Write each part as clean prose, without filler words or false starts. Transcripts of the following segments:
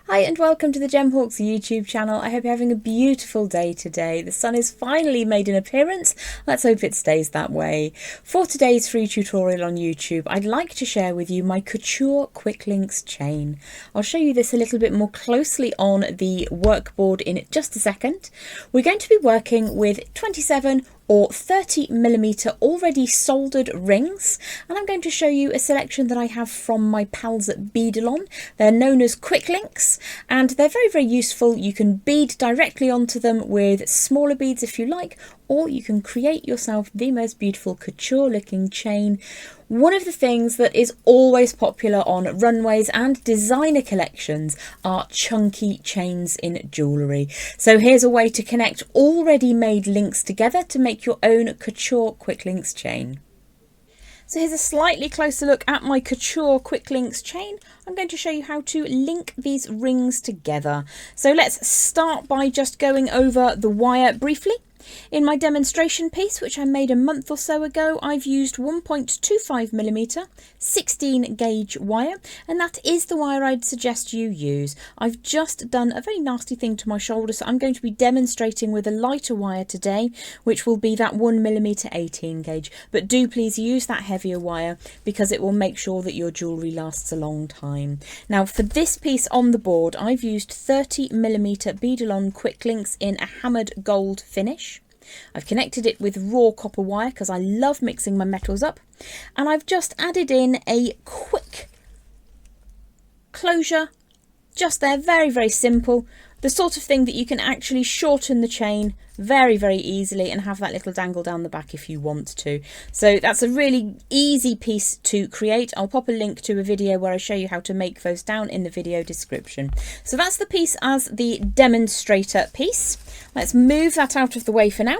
Hi and welcome to the Gemhawks YouTube channel. I hope you're having a beautiful day today. The sun has finally made an appearance. Let's hope it stays that way. For today's free tutorial on YouTube, I'd like to share with you my Couture Quick Links Chain. I'll show you this a little bit more closely on the workboard in just a second. We're going to be working with 27 or 30mm already soldered rings, and I'm going to show you a selection that I have from my pals at Beadalon. They're known as Quick Links and they're very useful. You can bead directly onto them with smaller beads if you like, or you can create yourself the most beautiful couture looking chain. One of the things that is always popular on runways and designer collections are chunky chains in jewellery. So here's a way to connect already made links together to make your own Couture Quick Links chain. So here's a slightly closer look at my Couture Quick Links chain. I'm going to show you how to link these rings together. So let's start by just going over the wire briefly. In my demonstration piece, which I made a month or so ago, I've used 1.25mm 16 gauge wire, and that is the wire I'd suggest you use. I've just done a very nasty thing to my shoulder, so I'm going to be demonstrating with a lighter wire today, which will be that 1mm 18 gauge. But do please use that heavier wire because it will make sure that your jewellery lasts a long time. Now for this piece on the board, I've used 30mm Beadalon Quick Links in a hammered gold finish. I've connected it with raw copper wire because I love mixing my metals up, and I've just added in a quick closure just there, very simple, the sort of thing that you can actually shorten the chain very easily and have that little dangle down the back if you want to. So that's a really easy piece to create. I'll pop a link to a video where I show you how to make those down in the video description. So that's the piece as the demonstrator piece. Let's move that out of the way for now.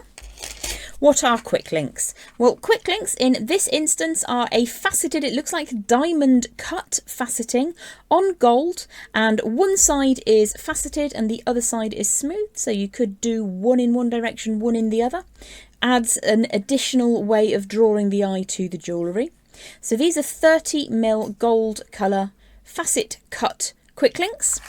What are quick links? Well, quick links in this instance are a faceted, it looks like diamond cut faceting on gold, and one side is faceted and the other side is smooth, so you could do one in one direction, one in the other. Adds an additional way of drawing the eye to the jewellery. So these are 30mm gold colour facet cut quick links,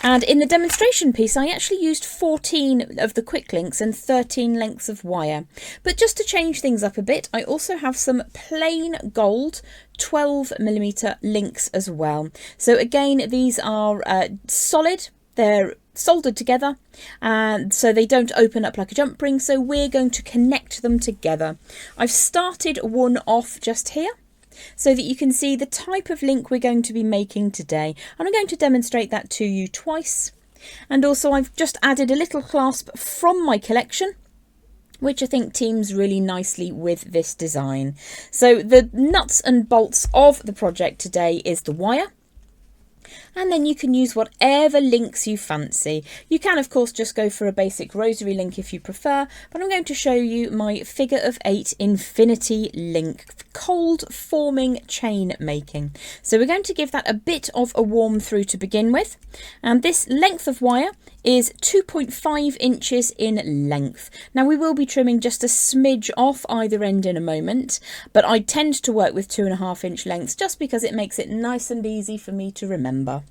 and in the demonstration piece I actually used 14 of the quick links and 13 lengths of wire. But just to change things up a bit, I also have some plain gold 12mm links as well. So again, these are solid, they're soldered together, and so they don't open up like a jump ring, so we're going to connect them together. I've started one off just here so that you can see the type of link we're going to be making today, and I'm going to demonstrate that to you twice. And also I've just added a little clasp from my collection, which I think teams really nicely with this design. So the nuts and bolts of the project today is the wire, and then you can use whatever links you fancy. You can of course just go for a basic rosary link if you prefer, but I'm going to show you my figure of 8 infinity link cold forming chain making. So we're going to give that a bit of a warm through to begin with, and this length of wire is 2.5 inches in length. Now we will be trimming just a smidge off either end in a moment, but I tend to work with 2.5 inch lengths just because it makes it nice and easy for me to remember.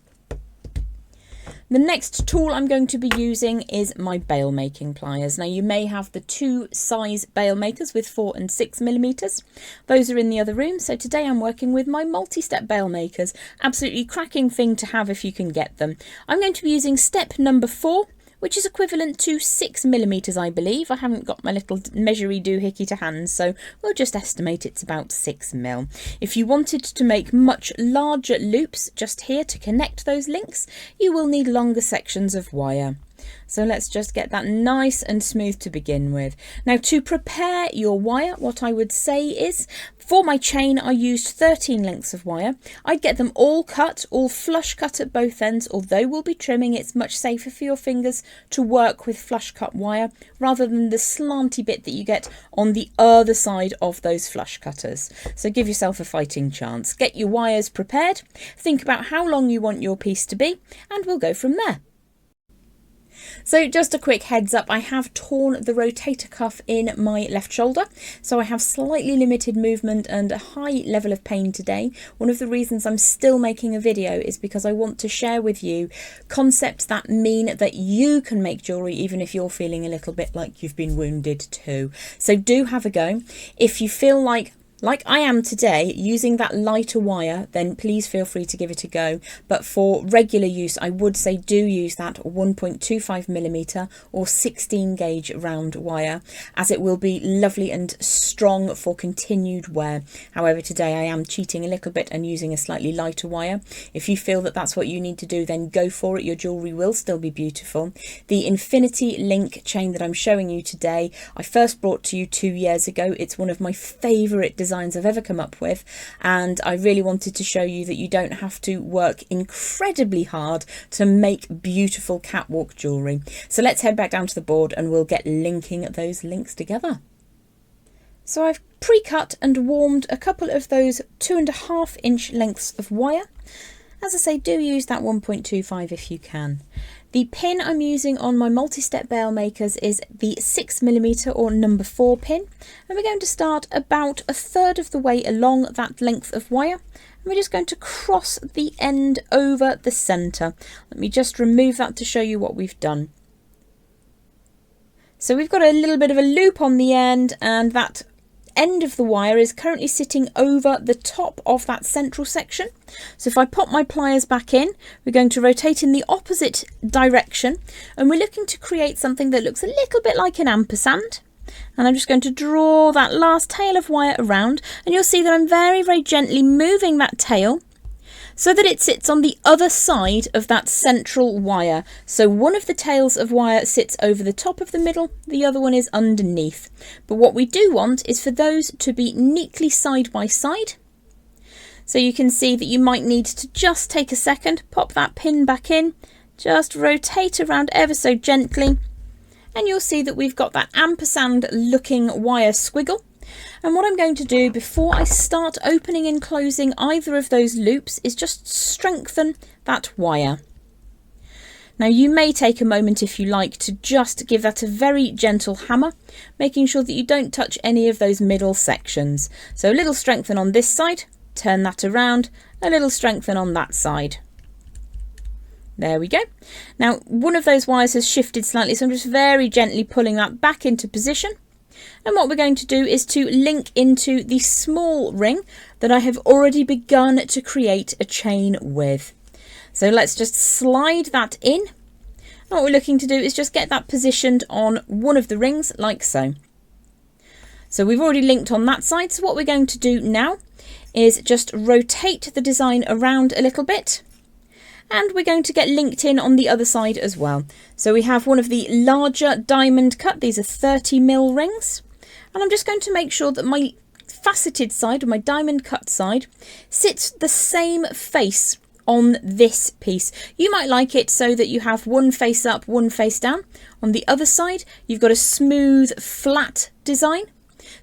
The next tool I'm going to be using is my bail making pliers. Now you may have the two size bail makers with 4 and 6mm. Those are in the other room, so today I'm working with my multi-step bail makers. Absolutely cracking thing to have if you can get them. I'm going to be using step number 4, which is equivalent to 6mm, I believe. I haven't got my little measury doohickey to hand, so we'll just estimate it's about 6mm. If you wanted to make much larger loops just here to connect those links, you will need longer sections of wire. So let's just get that nice and smooth to begin with. Now to prepare your wire, what I would say is, for my chain I used 13 lengths of wire. I'd get them all cut, all flush cut at both ends. Although we'll be trimming, it's much safer for your fingers to work with flush cut wire rather than the slanty bit that you get on the other side of those flush cutters. So give yourself a fighting chance. Get your wires prepared, think about how long you want your piece to be, and we'll go from there. So just a quick heads up, I have torn the rotator cuff in my left shoulder, so I have slightly limited movement and a high level of pain today. One of the reasons I'm still making a video is because I want to share with you concepts that mean that you can make jewellery even if you're feeling a little bit like you've been wounded too. So do have a go. If you feel like I am today, using that lighter wire, then please feel free to give it a go. But for regular use, I would say do use that 1.25mm or 16 gauge round wire, as it will be lovely and strong for continued wear. However, today I am cheating a little bit and using a slightly lighter wire. If you feel that that's what you need to do, then go for it. Your jewellery will still be beautiful. The infinity link chain that I'm showing you today, I first brought to you 2 years ago. It's one of my favourite designs I've ever come up with, and I really wanted to show you that you don't have to work incredibly hard to make beautiful catwalk jewellery. So let's head back down to the board and we'll get linking those links together. So I've pre-cut and warmed a couple of those 2.5 inch lengths of wire. As I say, do use that 1.25 if you can. The pin I'm using on my multi-step bail makers is the 6mm or number 4 pin, and we're going to start about 1/3 of the way along that length of wire, and we're just going to cross the end over the centre. Let me just remove that to show you what we've done. So we've got a little bit of a loop on the end, and that end of the wire is currently sitting over the top of that central section. So if I pop my pliers back in, we're going to rotate in the opposite direction, and we're looking to create something that looks a little bit like an ampersand. And I'm just going to draw that last tail of wire around, and you'll see that I'm very, very gently moving that tail so that it sits on the other side of that central wire. So one of the tails of wire sits over the top of the middle, the other one is underneath. But what we do want is for those to be neatly side by side. So you can see that you might need to just take a second, pop that pin back in, just rotate around ever so gently, and you'll see that we've got that ampersand looking wire squiggle. And what I'm going to do before I start opening and closing either of those loops is just strengthen that wire. Now you may take a moment if you like to just give that a very gentle hammer, making sure that you don't touch any of those middle sections. So a little strengthen on this side, turn that around, a little strengthen on that side. There we go. Now one of those wires has shifted slightly, so I'm just very gently pulling that back into position. And what we're going to do is to link into the small ring that I have already begun to create a chain with. So let's just slide that in. And what we're looking to do is just get that positioned on one of the rings like so. So we've already linked on that side. So what we're going to do now is just rotate the design around a little bit. And we're going to get linked in on the other side as well. So we have one of the larger diamond cut. These are 30mm rings. And I'm just going to make sure that my faceted side, or my diamond cut side, sits the same face on this piece. You might like it so that you have one face up, one face down. On the other side, you've got a smooth, flat design.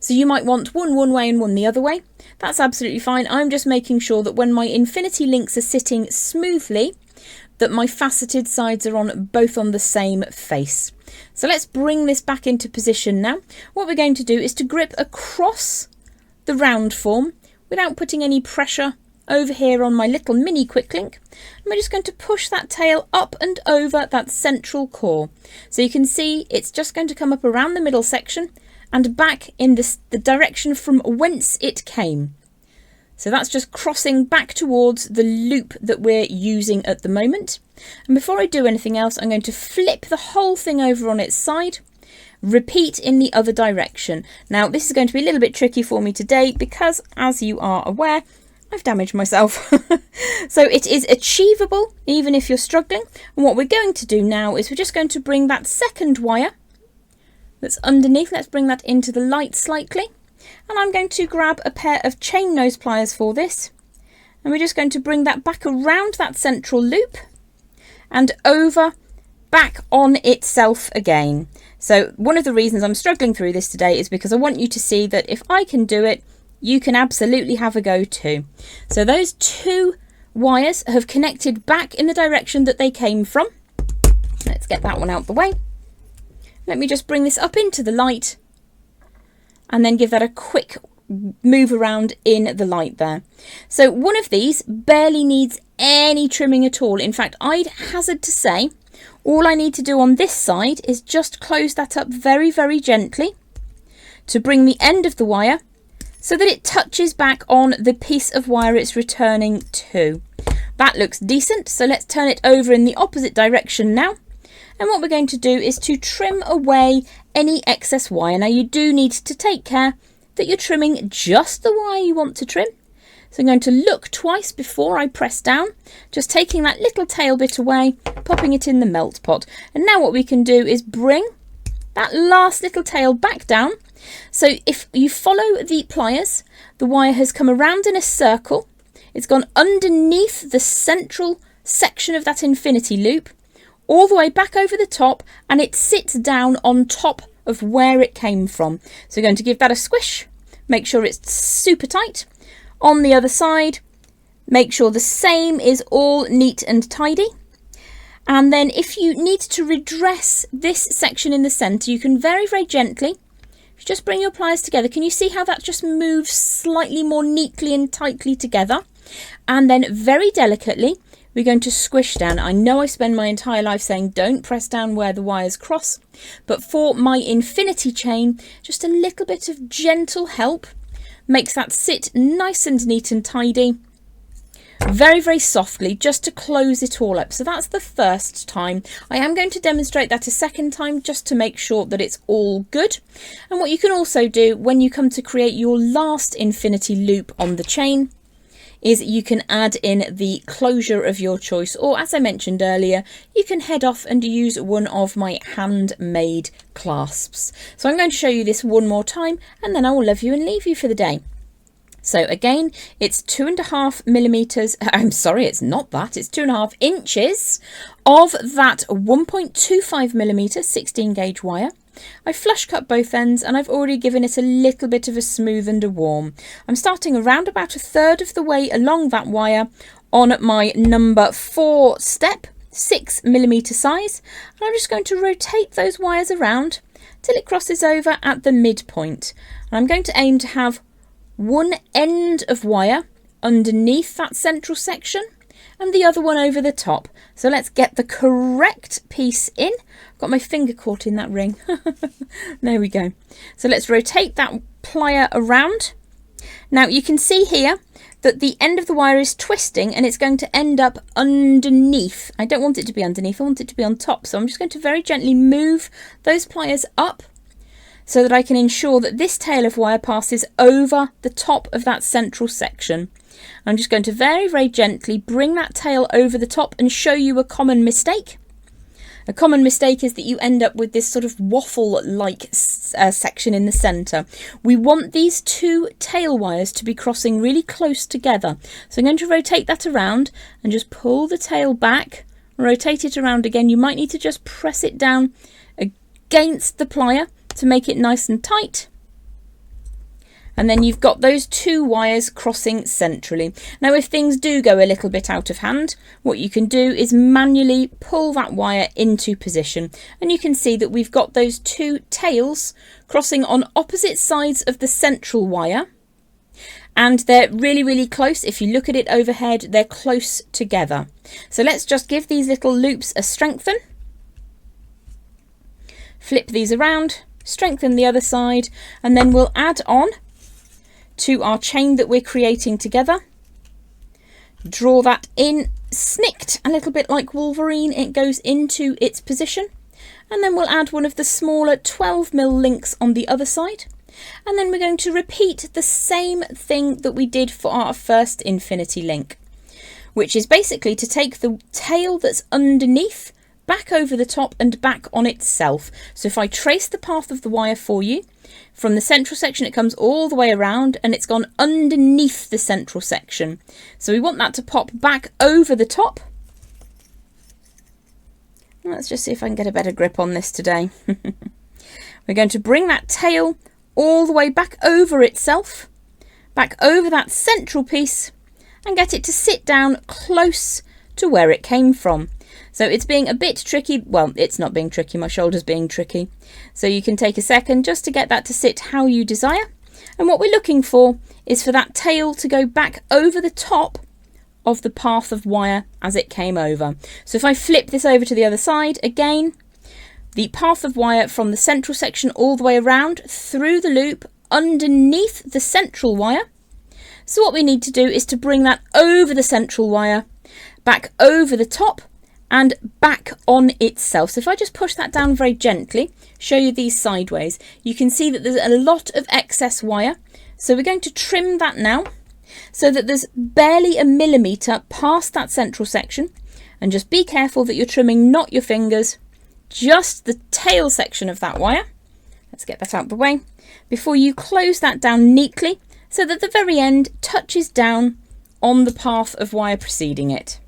So you might want one way and one the other way. That's absolutely fine. I'm just making sure that when my infinity links are sitting smoothly, that my faceted sides are both on the same face. So let's bring this back into position now. What we're going to do is to grip across the round form without putting any pressure over here on my little mini quick link. And we're just going to push that tail up and over that central core. So you can see it's just going to come up around the middle section and back in the direction from whence it came. So that's just crossing back towards the loop that we're using at the moment. And before I do anything else, I'm going to flip the whole thing over on its side, repeat in the other direction. Now this is going to be a little bit tricky for me today because, as you are aware, I've damaged myself. So it is achievable even if you're struggling. And what we're going to do now is we're just going to bring that second wire that's underneath, let's bring that into the light slightly. And I'm going to grab a pair of chain nose pliers for this. And we're just going to bring that back around that central loop and over back on itself again. So one of the reasons I'm struggling through this today is because I want you to see that if I can do it, you can absolutely have a go too. So those two wires have connected back in the direction that they came from. Let's get that one out the way. Let me just bring this up into the light and then give that a quick move around in the light there. So one of these barely needs any trimming at all. In fact, I'd hazard to say all I need to do on this side is just close that up very, very gently to bring the end of the wire so that it touches back on the piece of wire it's returning to. That looks decent, so let's turn it over in the opposite direction now. And what we're going to do is to trim away any excess wire. Now you do need to take care that you're trimming just the wire you want to trim. So I'm going to look twice before I press down, just taking that little tail bit away, popping it in the melt pot. And now what we can do is bring that last little tail back down. So if you follow the pliers, the wire has come around in a circle. It's gone underneath the central section of that infinity loop, all the way back over the top, and it sits down on top of where it came from. So we're going to give that a squish, make sure it's super tight. On the other side, make sure the same is all neat and tidy. And then if you need to redress this section in the centre, you can very, very gently just bring your pliers together. Can you see how that just moves slightly more neatly and tightly together? And then very delicately, we're going to squish down. I know I spend my entire life saying don't press down where the wires cross, but for my infinity chain, just a little bit of gentle help makes that sit nice and neat and tidy. Very, very softly, just to close it all up. So that's the first time. I am going to demonstrate that a second time just to make sure that it's all good. And what you can also do when you come to create your last infinity loop on the chain is you can add in the closure of your choice, or as I mentioned earlier, you can head off and use one of my handmade clasps. So I'm going to show you this one more time and then I will love you and leave you for the day. So again, it's 2.5 millimeters. I'm sorry, it's not that. It's 2.5 inches of that 1.25 millimeter 16 gauge wire. I flush cut both ends and I've already given it a little bit of a smooth and a warm. I'm starting around about 1/3 of the way along that wire on my number 4 step, 6 millimeter size. And I'm just going to rotate those wires around till it crosses over at the midpoint. And I'm going to aim to have one end of wire underneath that central section and the other one over the top. So let's get the correct piece in. Got my finger caught in that ring. There we go. So let's rotate that plier around. Now you can see here that the end of the wire is twisting and it's going to end up underneath. I don't want it to be underneath, I want it to be on top. So I'm just going to very gently move those pliers up so that I can ensure that this tail of wire passes over the top of that central section. I'm just going to very, very gently bring that tail over the top and show you a common mistake. A common mistake is that you end up with this sort of waffle-like section in the centre. We want these two tail wires to be crossing really close together. So I'm going to rotate that around and just pull the tail back, rotate it around again. You might need to just press it down against the plier to make it nice and tight. And then you've got those two wires crossing centrally. Now if things do go a little bit out of hand, what you can do is manually pull that wire into position. And you can see that we've got those two tails crossing on opposite sides of the central wire. And they're really, really close. If you look at it overhead, they're close together. So let's just give these little loops a strengthen. Flip these around, strengthen the other side, and then we'll add on to our chain that we're creating together. Draw that in, snicked a little bit like Wolverine, it goes into its position. And then we'll add one of the smaller 12mm links on the other side. And then we're going to repeat the same thing that we did for our first infinity link, which is basically to take the tail that's underneath back over the top and back on itself. So if I trace the path of the wire for you, from the central section it comes all the way around and it's gone underneath the central section. So we want that to pop back over the top. Let's just see if I can get a better grip on this today. We're going to bring that tail all the way back over itself, back over that central piece, and get it to sit down close to where it came from. So it's being a bit tricky. Well, it's not being tricky, my shoulder's being tricky. So you can take a second just to get that to sit how you desire. And what we're looking for is for that tail to go back over the top of the path of wire as it came over. So if I flip this over to the other side again, the path of wire from the central section all the way around through the loop underneath the central wire. So what we need to do is to bring that over the central wire, back over the top and back on itself. So if I just push that down very gently, show you these sideways, you can see that there's a lot of excess wire. So we're going to trim that now so that there's barely a millimetre past that central section. And just be careful that you're trimming not your fingers, just the tail section of that wire. Let's get that out of the way before you close that down neatly so that the very end touches down on the path of wire preceding it.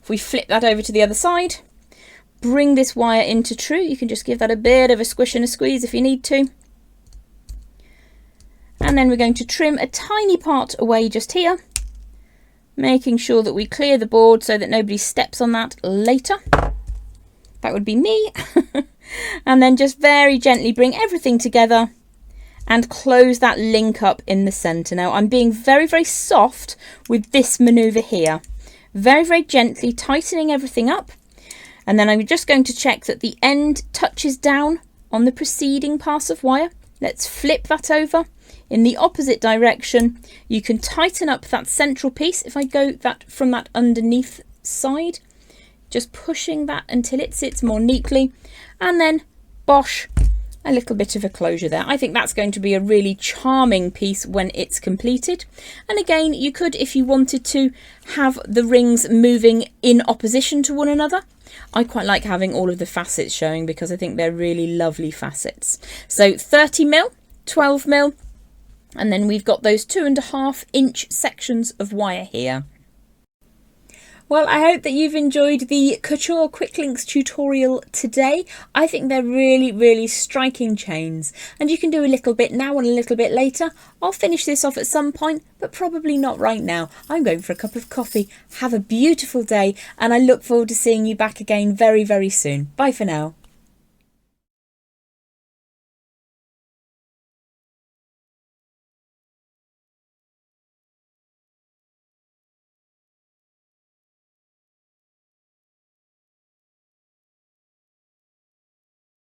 If we flip that over to the other side, bring this wire into true. You can just give that a bit of a squish and a squeeze if you need to. And then we're going to trim a tiny part away just here, making sure that we clear the board so that nobody steps on that later. That would be me. And then just very gently bring everything together and close that link up in the centre. Now I'm being very, very soft with this manoeuvre here. Very, very gently tightening everything up. And then I'm just going to check that the end touches down on the preceding pass of wire. Let's flip that over in the opposite direction. You can tighten up that central piece. If I go that from that underneath side, just pushing that until it sits more neatly, and then bosh, a little bit of a closure there. I think that's going to be a really charming piece when it's completed. And again, you could, if you wanted to, have the rings moving in opposition to one another. I quite like having all of the facets showing because I think they're really lovely facets. So 30mm, 12mm, and then we've got those 2.5 inch sections of wire here. Well, I hope that you've enjoyed the Couture Quick Links tutorial today. I think they're really, really striking chains, and you can do a little bit now and a little bit later. I'll finish this off at some point, but probably not right now. I'm going for a cup of coffee. Have a beautiful day, and I look forward to seeing you back again very, very soon. Bye for now.